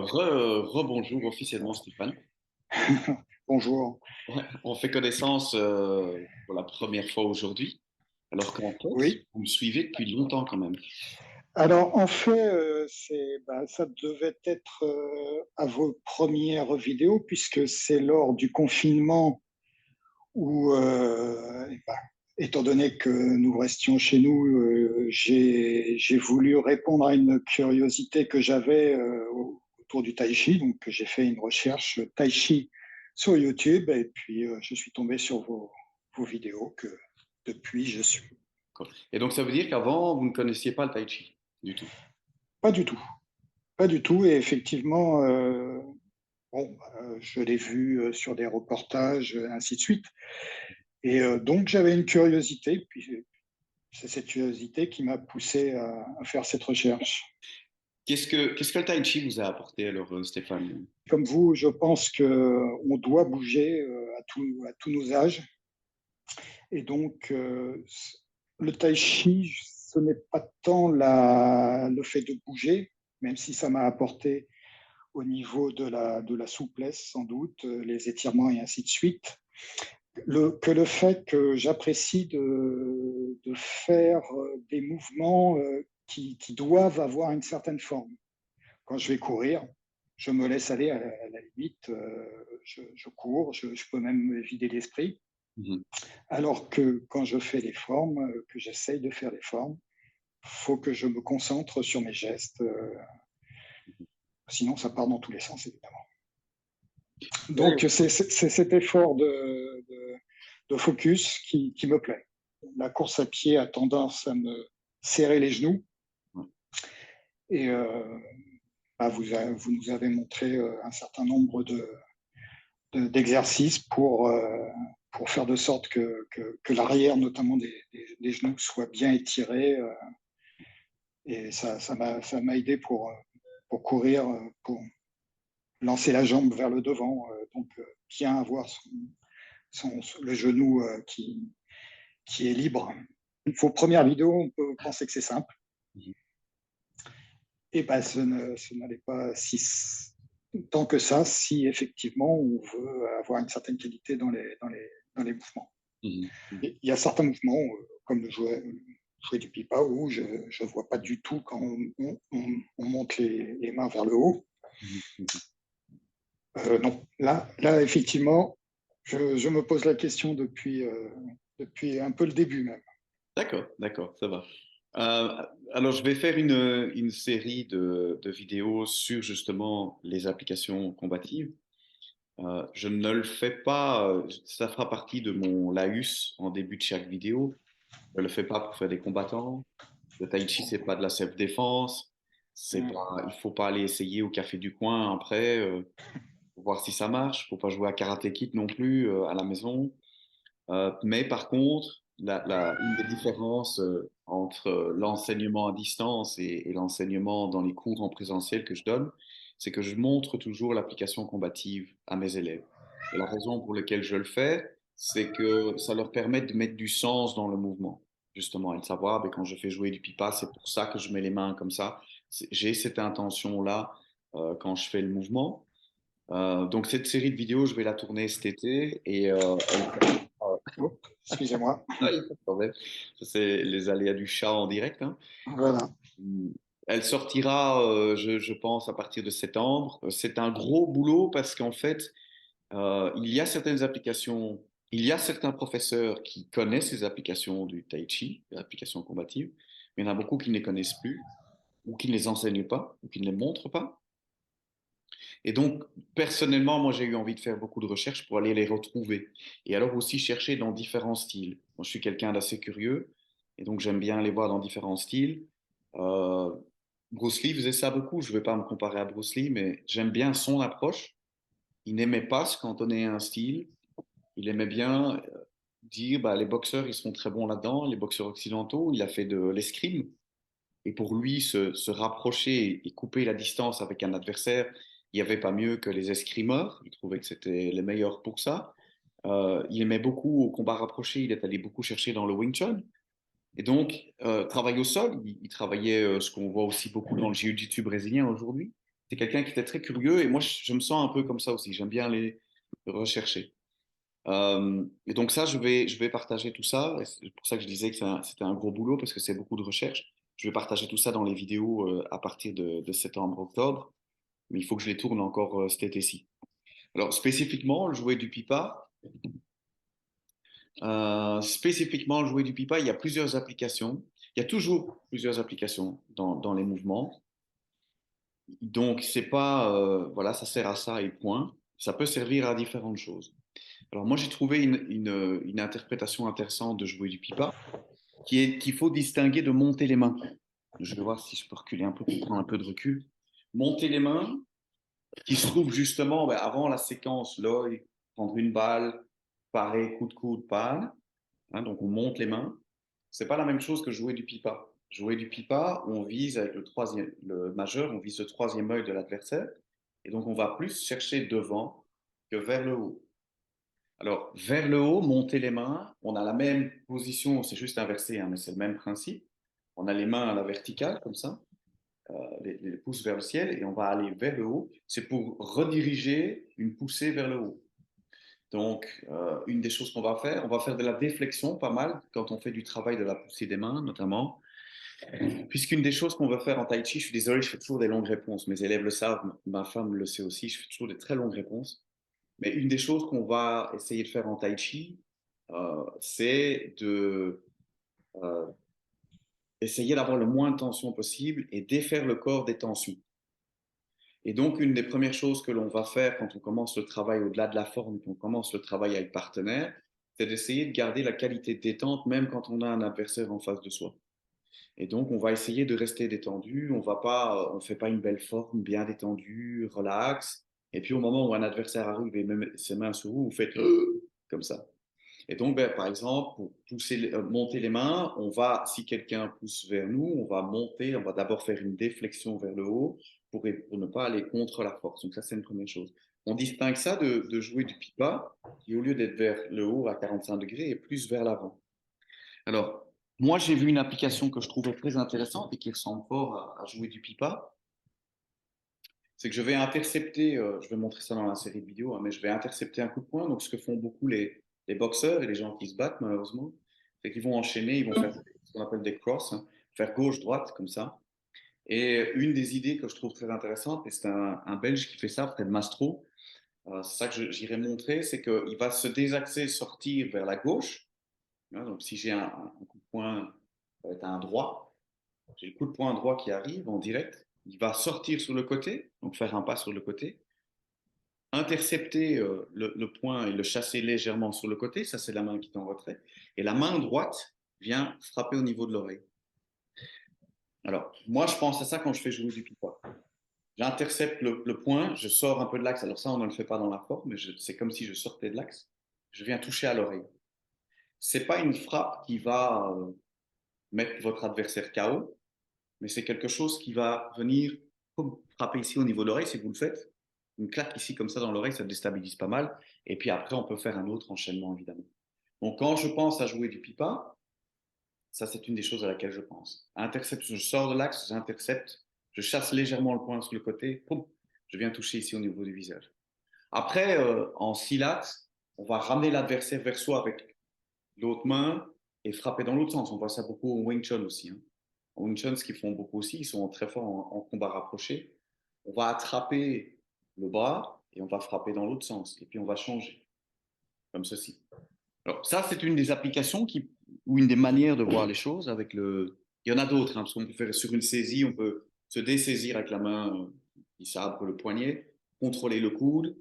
Rebonjour officiellement Stéphane. Bonjour. Ouais, on fait connaissance pour la première fois aujourd'hui, alors qu'en fait, Oui. vous me suivez depuis longtemps quand même. Alors, en fait, ça devait être à vos premières vidéos, puisque c'est lors du confinement où, étant donné que nous restions chez nous, j'ai voulu répondre à une curiosité que j'avais autour du tai chi. Donc, j'ai fait une recherche tai chi sur YouTube et puis je suis tombé sur vos vidéos que depuis je suis. Quoi. Et donc ça veut dire qu'avant, vous ne connaissiez pas le tai chi du tout. Pas du tout. Pas du tout. Et effectivement, je l'ai vu sur des reportages, ainsi de suite. Et donc, j'avais une curiosité. Puis, c'est cette curiosité qui m'a poussé à faire cette recherche. Qu'est-ce que le tai chi vous a apporté alors, Stéphane? Comme vous, je pense qu'on doit bouger à tous nos âges. Et donc, le tai chi, ce n'est pas tant le fait de bouger, même si ça m'a apporté au niveau de la souplesse, sans doute, les étirements et ainsi de suite. Que le fait que j'apprécie de faire des mouvements qui doivent avoir une certaine forme. Quand je vais courir, je me laisse aller à la limite, je cours, je peux même me vider l'esprit. Mhm. Alors que quand je fais les formes, que j'essaye de faire les formes, il faut que je me concentre sur mes gestes, sinon ça part dans tous les sens, évidemment. Donc Ouais. c'est cet effort de focus qui me plaît. La course à pied a tendance à me serrer les genoux et vous nous avez montré un certain nombre d'exercices pour faire de sorte que l'arrière, notamment des genoux, soit bien étiré. Et ça m'a aidé pour courir, pour lancer la jambe vers le devant, donc bien avoir le genou qui est libre. Vos premières vidéos, on peut penser que c'est simple. Mhm. Et ben, ce n'allait pas si tant que ça si effectivement on veut avoir une certaine qualité dans les mouvements. Mhm. Mhm. Il y a certains mouvements, comme jouer du pipa, où je ne vois pas du tout quand on monte les mains vers le haut. Mhm. Mhm. Non, là effectivement, je me pose la question depuis un peu le début même. D'accord, d'accord, ça va. Euh, alors, je vais faire une série de vidéos sur justement les applications combatives. Je ne le fais pas, ça fera partie de mon laïus en début de chaque vidéo. Je ne le fais pas pour faire des combattants. Le tai chi, c'est pas de la self-défense. C'est pas, il faut pas aller essayer au café du coin après pour voir si ça marche. Faut pas jouer à Karate Kid non plus à la maison. Mais par contre, une des différences entre l'enseignement à distance et l'enseignement dans les cours en présentiel que je donne, c'est que je montre toujours l'application combative à mes élèves. Et la raison pour laquelle je le fais, c'est que ça leur permet de mettre du sens dans le mouvement, justement, et de savoir, ben, quand je fais jouer du pipa, c'est pour ça que je mets les mains comme ça. J'ai cette intention-là quand je fais le mouvement. Donc cette série de vidéos, je vais la tourner cet été et elle sortira. Oh, excusez-moi. Ah, il y a pas de problème. Ça, c'est les aléas du chat en direct, hein. Voilà. Elle sortira, je pense, à partir de septembre. C'est un gros boulot parce qu'en fait, il y a certaines applications, il y a certains professeurs qui connaissent ces applications du Tai Chi, les applications combatives, mais il y en a beaucoup qui ne les connaissent plus, ou qui ne les enseignent pas, ou qui ne les montrent pas. Et donc, personnellement, moi, j'ai eu envie de faire beaucoup de recherches pour aller les retrouver. Et alors aussi chercher dans différents styles. Moi, je suis quelqu'un d'assez curieux, et donc j'aime bien les voir dans différents styles. Euh, Bruce Lee faisait ça beaucoup. Je ne vais pas me comparer à Bruce Lee, mais j'aime bien son approche. Il n'aimait pas se cantonner à un style. Il aimait bien dire, bah, les boxeurs, ils sont très bons là-dedans, les boxeurs occidentaux. Il a fait de l'escrime. Et pour lui, se rapprocher et couper la distance avec un adversaire, il n'y avait pas mieux que les escrimeurs. Il trouvait que c'était les meilleurs pour ça. Il aimait beaucoup au combat rapproché. Il est allé beaucoup chercher dans le Wing Chun. Et donc, travail au sol, il travaillait ce qu'on voit aussi beaucoup dans le jiu-jitsu brésilien aujourd'hui. C'est quelqu'un qui était très curieux et moi, je me sens un peu comme ça aussi. J'aime bien aller rechercher. Et donc ça, je vais partager tout ça. Et c'est pour ça que je disais que c'était un gros boulot parce que c'est beaucoup de recherche. Je vais partager tout ça dans les vidéos à partir de septembre, octobre. Mais il faut que je les tourne encore cet été-ci. Alors spécifiquement, le jouet du pipa. Spécifiquement, le jouet du pipa, il y a plusieurs applications. Il y a toujours plusieurs applications dans les mouvements. Donc, c'est pas, voilà, ça sert à ça et point. Ça peut servir à différentes choses. Alors, moi, j'ai trouvé une interprétation intéressante de jouer du pipa, qui est qu'il faut distinguer de monter les mains. Je vais voir si je peux reculer un peu pour prendre un peu de recul. Monter les mains, qui se trouve justement ben, avant la séquence, là, prendre une balle, parer, coup de coude, panne. Hein, donc, on monte les mains. C'est pas la même chose que jouer du pipa. Jouer du pipa, on vise avec le majeur, on vise le troisième œil de l'adversaire. Et donc, on va plus chercher devant que vers le haut. Alors, vers le haut, monter les mains, on a la même position, c'est juste inversé, hein, mais c'est le même principe. On a les mains à la verticale, comme ça, les pouces vers le ciel, et on va aller vers le haut. C'est pour rediriger une poussée vers le haut. Donc, une des choses qu'on va faire, on va faire de la déflexion pas mal quand on fait du travail de la poussée des mains, notamment. Puisqu'une des choses qu'on va faire en tai chi, je suis désolé, je fais toujours des longues réponses. Mes élèves le savent, ma femme le sait aussi, je fais toujours des très longues réponses. Mais une des choses qu'on va essayer de faire en tai chi, c'est de essayer d'avoir le moins de tension possible et défaire le corps des tensions. Et donc, une des premières choses que l'on va faire quand on commence le travail au-delà de la forme, quand on commence le travail avec partenaire, c'est d'essayer de garder la qualité de détente même quand on a un adversaire en face de soi. Et donc, on va essayer de rester détendu. On fait pas une belle forme, bien détendue, relax. Et puis, au moment où un adversaire arrive et met ses mains sur vous, vous faites comme ça. Et donc, ben, par exemple, pour monter les mains, si quelqu'un pousse vers nous, on va monter, on va d'abord faire une déflexion vers le haut pour ne pas aller contre la force. Donc, ça, c'est une première chose. On distingue ça de jouer du pipa, qui au lieu d'être vers le haut à 45 degrés, est plus vers l'avant. Alors, moi, j'ai vu une application que je trouvais très intéressante et qui ressemble fort à jouer du pipa. C'est que je vais intercepter, je vais montrer ça dans la série de vidéos, hein, mais je vais intercepter un coup de poing. Donc, ce que font beaucoup les boxeurs et les gens qui se battent, malheureusement, c'est qu'ils vont enchaîner, ils vont faire ce qu'on appelle des crosses, hein, faire gauche-droite, comme ça. Et une des idées que je trouve très intéressante, et c'est un Belge qui fait ça, près de Mastro, c'est ça que j'irai montrer, c'est qu'il va se désaxer, sortir vers la gauche. Hein, donc, si j'ai un coup de poing, ça va être un droit. J'ai le coup de poing droit qui arrive en direct. Il va sortir sur le côté, donc faire un pas sur le côté, intercepter le poing et le chasser légèrement sur le côté. Ça, c'est la main qui est en retrait. Et la main droite vient frapper au niveau de l'oreille. Alors, moi, je pense à ça quand je fais jouer du pipa. J'intercepte le point, je sors un peu de l'axe. Alors ça, on ne le fait pas dans la forme, mais c'est comme si je sortais de l'axe. Je viens toucher à l'oreille. C'est pas une frappe qui va mettre votre adversaire KO, mais c'est quelque chose qui va venir frapper ici au niveau de l'oreille si vous le faites. Une claque ici comme ça dans l'oreille, ça déstabilise pas mal. Et puis après, on peut faire un autre enchaînement, évidemment. Donc quand je pense à jouer du pipa, ça c'est une des choses à laquelle je pense. Intercepte, je sors de l'axe, j'intercepte, je chasse légèrement le poing sur le côté, poum, je viens toucher ici au niveau du visage. Après, en silat, on va ramener l'adversaire vers soi avec l'autre main et frapper dans l'autre sens. On voit ça beaucoup au Wing Chun aussi. Hein. Au Wing Chun, ce qu'ils font beaucoup aussi, ils sont très forts en combat rapproché. On va attraper le bras et on va frapper dans l'autre sens. Et puis on va changer, comme ceci. Alors ça, c'est une des applications ou une des manières de voir les choses avec le... Il y en a d'autres, hein, parce qu'on peut faire sur une saisie, on peut se dessaisir avec la main qui sabre le poignet, contrôler le coude,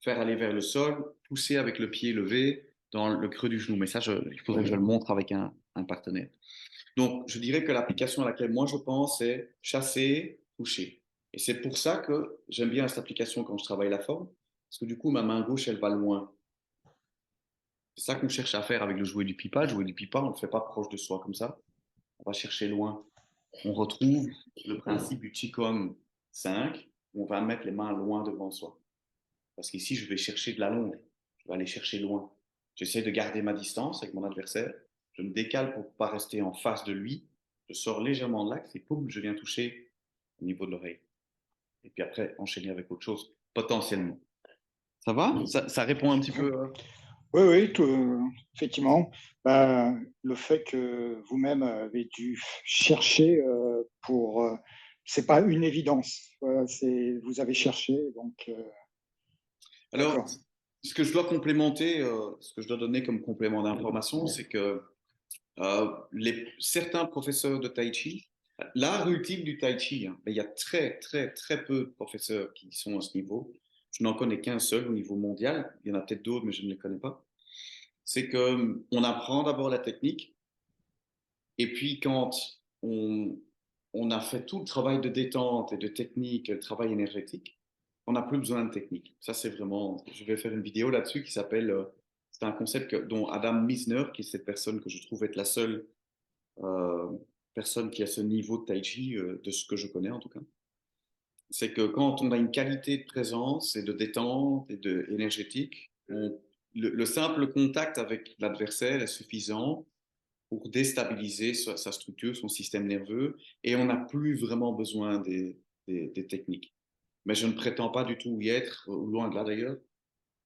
faire aller vers le sol, pousser avec le pied levé dans le creux du genou. Mais ça, il faudrait que je le montre avec un partenaire. Donc, je dirais que l'application à laquelle moi je pense, c'est chasser, toucher. Et c'est pour ça que j'aime bien cette application quand je travaille la forme, parce que du coup, ma main gauche, elle va loin. C'est ça qu'on cherche à faire avec le jouet du pipa. Le jouet du pipa, on ne le fait pas proche de soi comme ça. On va chercher loin. On retrouve le principe du Qigong 5, où on va mettre les mains loin devant soi. Parce qu'ici, je vais chercher de la longe. Je vais aller chercher loin. J'essaie de garder ma distance avec mon adversaire. Je me décale pour ne pas rester en face de lui. Je sors légèrement de l'axe et poum, je viens toucher au niveau de l'oreille. et puis après enchaîner avec autre chose, potentiellement. Ça va? Ça répond un petit peu. Oui, oui, effectivement. Bah, le fait que vous-même avez dû chercher c'est pas une évidence. Voilà, vous avez cherché, donc Alors, d'accord. ce que je dois complémenter, ce que je dois donner comme complément d'information, c'est que certains professeurs de Tai Chi, l'art ultime du Tai Chi, hein, mais il y a très, très, très peu de professeurs qui sont à ce niveau. Je n'en connais qu'un seul au niveau mondial. Il y en a peut-être d'autres, mais je ne les connais pas. C'est que on apprend d'abord la technique, et puis quand on, on a fait tout le travail de détente et de technique, le travail énergétique, on n'a plus besoin de technique. Ça, c'est vraiment. Je vais faire une vidéo là-dessus qui s'appelle. C'est un concept dont Adam Misner, qui est cette personne que je trouve être la seule euh, personne qui a ce niveau de tai chi, de ce que je connais en tout cas, c'est que quand on a une qualité de présence et de détente et de énergétique, le simple contact avec l'adversaire est suffisant pour déstabiliser sa structure, son système nerveux, et on n'a plus vraiment besoin des techniques. Mais je ne prétends pas du tout y être, loin de là d'ailleurs.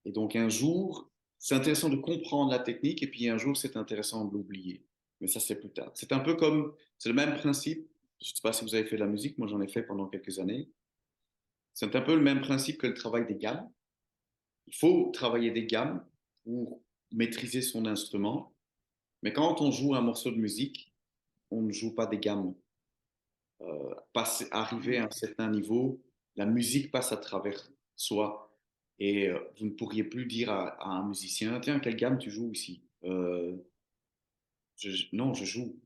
Et donc un jour, c'est intéressant de comprendre la technique, et puis un jour, c'est intéressant de l'oublier. Mais ça, c'est plus tard. C'est un peu comme, c'est le même principe. Je ne sais pas si vous avez fait de la musique, moi j'en ai fait pendant quelques années. C'est un peu le même principe que le travail des gammes. Il faut travailler des gammes pour maîtriser son instrument. Mais quand on joue un morceau de musique, on ne joue pas des gammes. Arriver à un certain niveau, la musique passe à travers soi. Et vous ne pourriez plus dire à un musicien, tiens, quelle gamme tu joues ici? Non, je joue.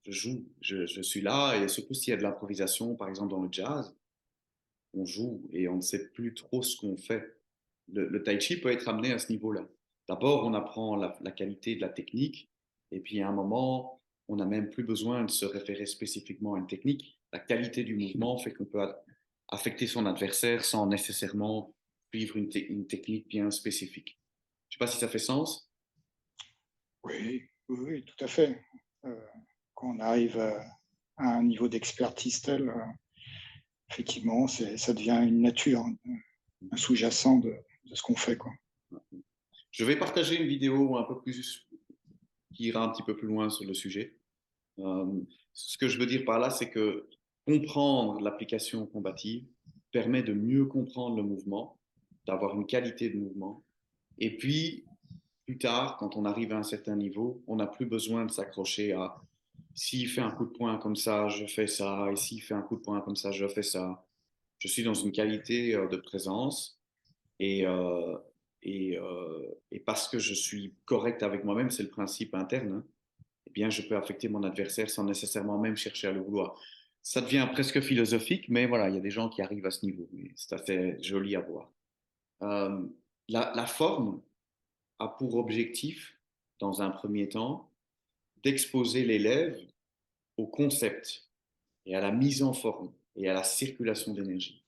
Je joue. Je suis là. Et surtout s'il y a de l'improvisation, par exemple dans le jazz, on joue et on ne sait plus trop ce qu'on fait. Le tai chi peut être amené à ce niveau-là. D'abord, on apprend la qualité de la technique. Et puis à un moment, on n'a même plus besoin de se référer spécifiquement à une technique. La qualité du mouvement fait qu'on peut affecter son adversaire sans nécessairement suivre une technique bien spécifique. Je ne sais pas si ça fait sens. Oui, oui, oui, tout à fait. Euh, Quand on arrive à un niveau d'expertise tel, effectivement, ça devient une nature, un sous-jacent de ce qu'on fait, quoi. Je vais partager une vidéo un peu plus qui ira un petit peu plus loin sur le sujet. Euh, Ce que je veux dire par là, c'est que comprendre l'application combative permet de mieux comprendre le mouvement, d'avoir une qualité de mouvement. Et puis, plus tard, quand on arrive à un certain niveau, on n'a plus besoin de s'accrocher à s'il fait un coup de poing comme ça, je fais ça, et s'il fait un coup de poing comme ça, je fais ça. Je suis dans une qualité de présence et, et parce que je suis correct avec moi-même, c'est le principe interne, hein, eh bien, je peux affecter mon adversaire sans nécessairement même chercher à le vouloir. Ça devient presque philosophique, mais voilà, il y a des gens qui arrivent à ce niveau. C'est assez joli à voir. Euh, la forme a pour objectif, dans un premier temps, d'exposer l'élève au concept et à la mise en forme et à la circulation d'énergie.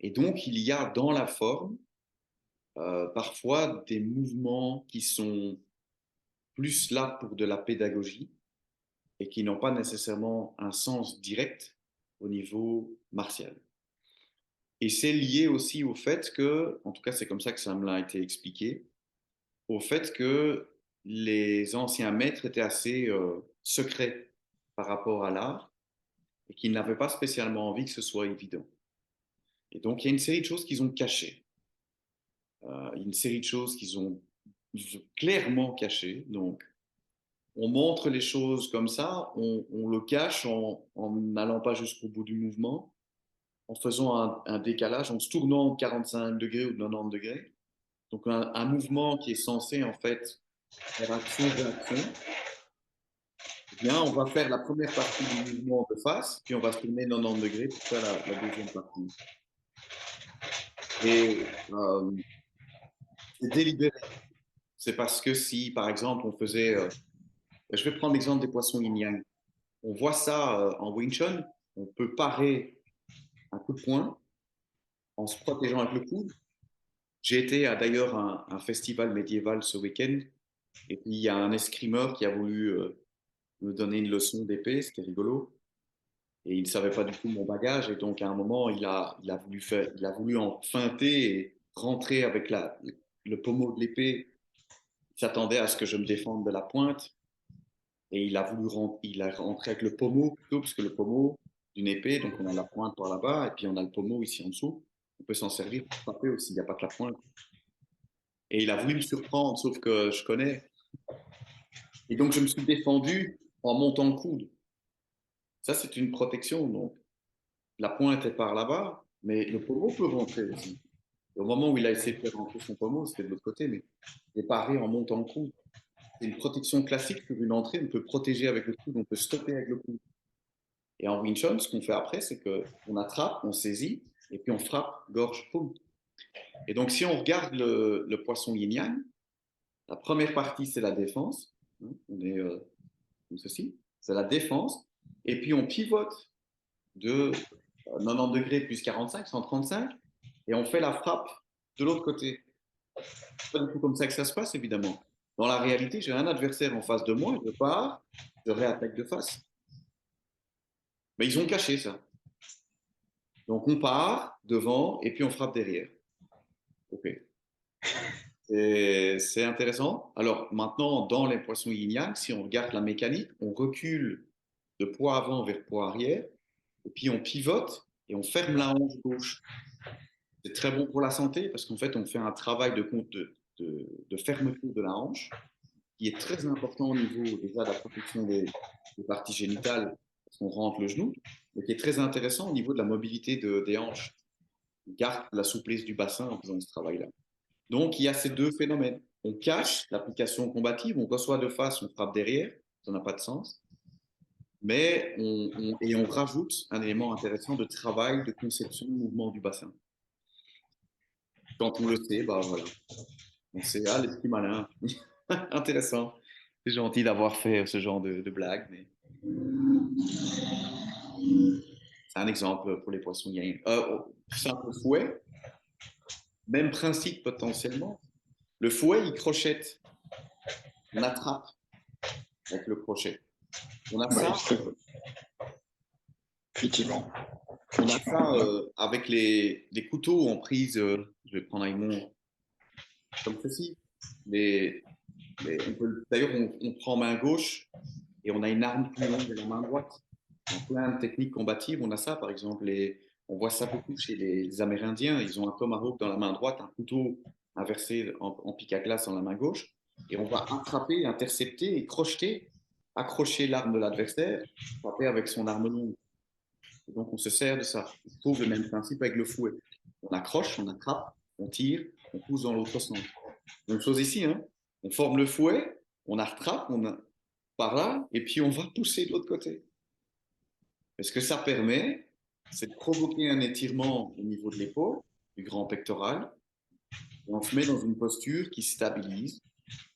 Et donc, il y a dans la forme parfois des mouvements qui sont plus là pour de la pédagogie et qui n'ont pas nécessairement un sens direct au niveau martial. Et c'est lié aussi au fait que, en tout cas c'est comme ça que ça me l'a été expliqué, au fait que les anciens maîtres étaient assez secrets par rapport à l'art et qu'ils n'avaient pas spécialement envie que ce soit évident. Et donc il y a une série de choses qu'ils ont cachées, une série de choses qu'ils ont clairement cachées. Donc on montre les choses comme ça, on le cache en n'allant pas jusqu'au bout du mouvement, en faisant un décalage, en se tournant de 45 degrés ou de 90 degrés. Donc un mouvement qui est censé en fait faire action-réaction, eh bien on va faire la première partie du mouvement de face, puis on va se tourner 90 degrés pour faire la deuxième partie. Et c'est délibéré. C'est parce que si, par exemple, on faisait, je vais prendre l'exemple des poissons yin-yang. On voit ça en Wing Chun, on peut parer un coup de poing en se protégeant avec le coude. J'ai été à d'ailleurs un festival médiéval ce week-end, et puis il y a un escrimeur qui a voulu me donner une leçon d'épée, c'était rigolo. et il ne savait pas du tout mon bagage. Et donc, à un moment, il a voulu en feinter et rentrer avec le pommeau de l'épée. Il s'attendait à ce que je me défende de la pointe. Et il a rentré avec le pommeau plutôt, parce que le pommeau d'une épée, donc on a la pointe par là-bas, et puis on a le pommeau ici en dessous. On peut s'en servir pour frapper aussi, il n'y a pas que la pointe. Et il a voulu me surprendre, sauf que je connais. Et donc je me suis défendu en montant le coude. Ça, c'est une protection. Donc la pointe est par là-bas, mais le pommeau peut rentrer aussi. Et au moment où il a essayé de faire rentrer son pommeau, c'était de l'autre côté, mais j'ai paré en montant le coude. C'est une protection classique sur une entrée. On peut protéger avec le coude, on peut stopper avec le coude. Et en Wing Chun, ce qu'on fait après, c'est qu'on attrape, on saisit, et puis on frappe gorge-paume. Et donc, si on regarde le poisson yin-yang, la première partie, c'est la défense. On est comme ceci. C'est la défense. Et puis, on pivote de 90 degrés plus 45, 135, et on fait la frappe de l'autre côté. C'est pas du tout comme ça que ça se passe, évidemment. Dans la réalité, j'ai un adversaire en face de moi, je pars, je réattaque de face. Mais ils ont caché ça. Donc, on part devant et puis on frappe derrière. Ok. C'est intéressant. Alors maintenant, dans les poissons yin-yang, si on regarde la mécanique, on recule de poids avant vers poids arrière, et puis on pivote et on ferme la hanche gauche. C'est très bon pour la santé parce qu'en fait, on fait un travail de fermeture de la hanche qui est très important au niveau déjà de la protection des parties génitales parce qu'on rentre le genou, mais qui est très intéressant au niveau de la mobilité des hanches. On garde la souplesse du bassin en faisant ce travail-là. Donc, il y a ces deux phénomènes. On cache l'application combative, on reçoit de face, on frappe derrière, ça n'a pas de sens. Mais on rajoute un élément intéressant de travail, de conception, de mouvement du bassin. Quand on le sait, bah voilà. On sait, ah, les petits malins. Intéressant. C'est gentil d'avoir fait ce genre de blague, mais c'est un exemple pour les poissons yin. Simple fouet, même principe potentiellement. Le fouet, il crochette. On attrape avec le crochet. On a Oui, ça effectivement. On a ça avec les couteaux en prise. Je vais prendre un mon comme ceci. D'ailleurs, on prend main gauche et on a une arme plus longue de la main droite. Dans plein de techniques combatives, on a ça. Par exemple, on voit ça beaucoup chez les Amérindiens. Ils ont un tomahawk dans la main droite, un couteau inversé en pic à glace dans la main gauche. Et on va attraper, intercepter et crocheter, accrocher l'arme de l'adversaire, frapper avec son arme longue. Et donc, on se sert de ça. On trouve le même principe avec le fouet. On accroche, on attrape, on tire, on pousse dans l'autre sens. Même chose ici, hein. On forme le fouet, on attrape, par là, et puis on va pousser de l'autre côté. Et ce que ça permet, c'est de provoquer un étirement au niveau de l'épaule, du grand pectoral, et on se met dans une posture qui stabilise.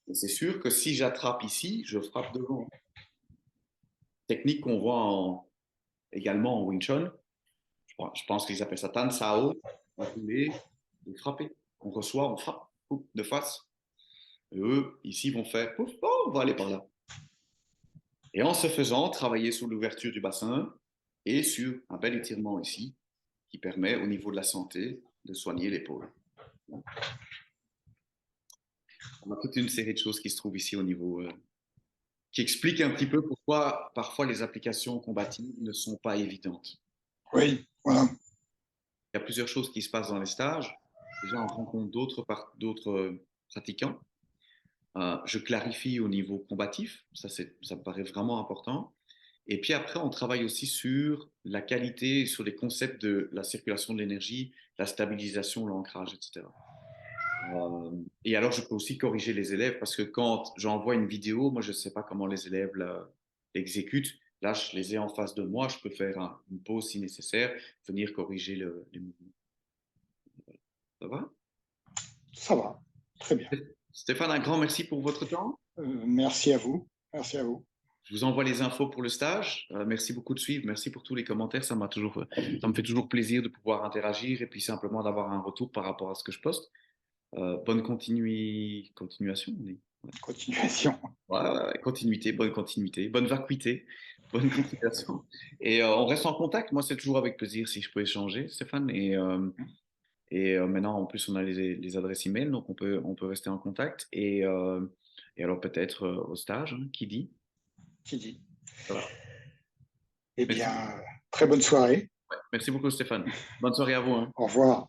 Et c'est sûr que si j'attrape ici, je frappe devant. Technique qu'on voit également en Wing Chun. Je pense qu'ils appellent ça Tan Sao, enrouler et frapper. On reçoit, on frappe, pouf, de face. Et eux, ici, vont faire, pouf, oh, on va aller par là. Et en se faisant, travailler sur l'ouverture du bassin et sur un bel étirement ici, qui permet au niveau de la santé de soigner l'épaule. On a toute une série de choses qui se trouvent ici au niveau, qui expliquent un petit peu pourquoi parfois les applications combatives ne sont pas évidentes. Oui, voilà. Il y a plusieurs choses qui se passent dans les stages. Déjà, on rencontre d'autres pratiquants. Je clarifie au niveau combatif, ça me paraît vraiment important. Et puis après, on travaille aussi sur la qualité, sur les concepts de la circulation de l'énergie, la stabilisation, l'ancrage, etc. Et alors, je peux aussi corriger les élèves parce que quand j'envoie une vidéo, moi, je ne sais pas comment les élèves l'exécutent. Là, je les ai en face de moi, je peux faire une pause si nécessaire, venir corriger les mouvements. Ça va? Ça va, très bien. Stéphane, un grand merci pour votre temps. Merci à vous. Merci à vous. Je vous envoie les infos pour le stage. Merci beaucoup de suivre. Merci pour tous les commentaires. Ça me fait toujours plaisir de pouvoir interagir et puis simplement d'avoir un retour par rapport à ce que je poste. Bonne continuation. On dit. Continuation. Ouais, continuité, bonne vacuité. bonne continuation. Et on reste en contact. Moi, c'est toujours avec plaisir si je peux échanger, Stéphane. Et maintenant, en plus, on a les adresses email, donc on peut rester en contact. Et alors peut-être au stage, hein, qui dit? Qui dit. Voilà. Eh Merci. bien, très bonne soirée. Merci beaucoup, Stéphane. Bonne soirée à vous, hein. Au revoir.